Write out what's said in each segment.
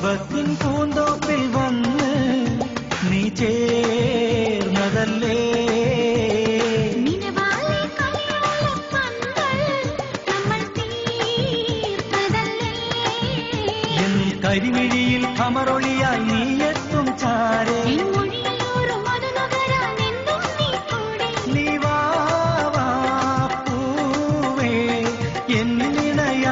മുഹബത്തിൻ പൂന്തോപ്പിൽ വന്ന് നീ ചേർന്നതല്ലേ എൻ കരിമിഴിയിൽ കമറൊളിയായി നീ എത്തും ചാരേ നീ വാ പൂവേ എന്നിണയാകാനായി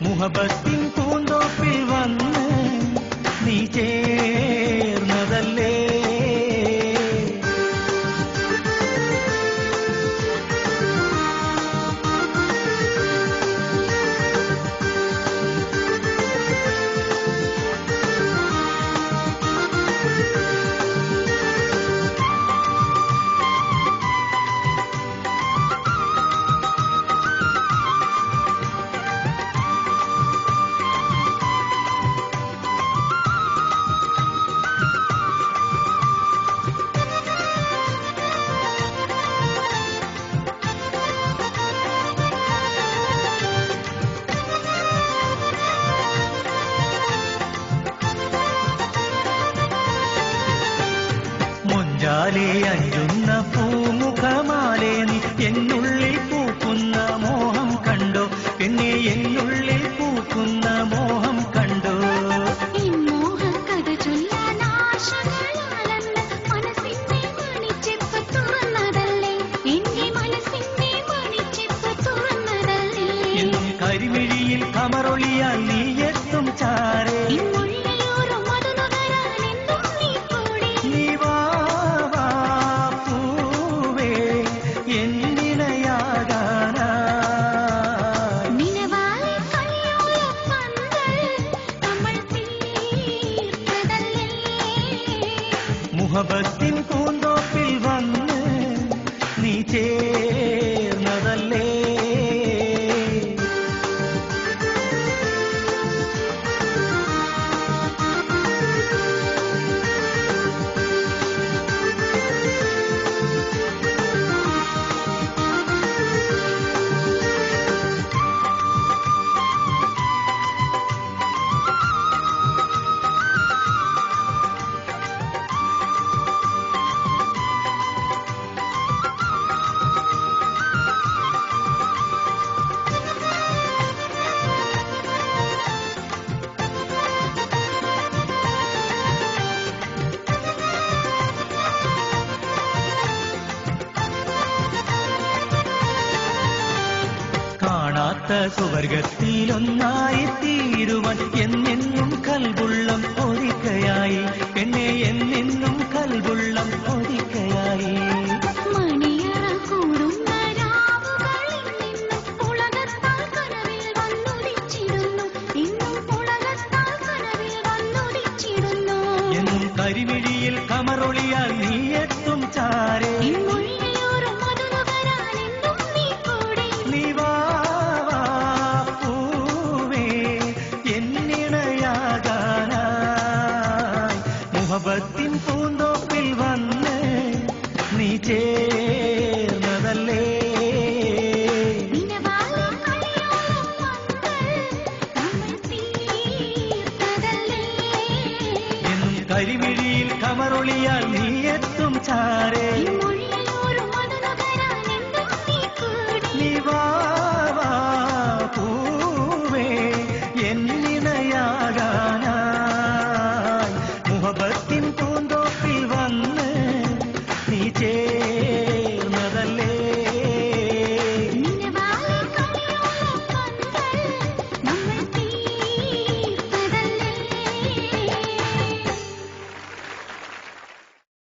മുഹബത്തിൻ പൂന്തോപ്പിൽ വന്ന് നീ ചേർന്നതല്ലേ മൊഞ്ചാലേ അഞ്ചുന്ന പൂമുഖമാലേ നീ എന്നുള്ളിൽ പൂക്കുന്ന മോഹം കണ്ടോ എന്നെ എന്നുള്ളിൽ പൂക്കുന്ന മോഹം കണ്ടോ എന്നും കരിമിഴിയിൽ കമറൊളിയായി നീ എത്തും ചാരേ മുഹബത്തിൻ പൂന്തോപ്പിൽ വന്ന് നീ ചേർന്നതല്ലേ സുവർഗത്തിലൊന്നായി തീരുവാൻ എന്നെന്നും കൽവുള്ളം ഒരിക്കയായി എന്നെ എന്നെന്നും കൽവുള്ളം ഒരിക്കയായി എന്നും കരിമിഴിയിൽ കമറൊളിയാൽ നീ എത്തും ചാരേ മുഹബത്തിൻ പൂന്തോപ്പിൽ വന്ന് നീ ചേർന്നതല്ലേ എന്നും കരിമിഴിയിൽ കമറൊളിയാൽ നീ എത്തും ചാരേ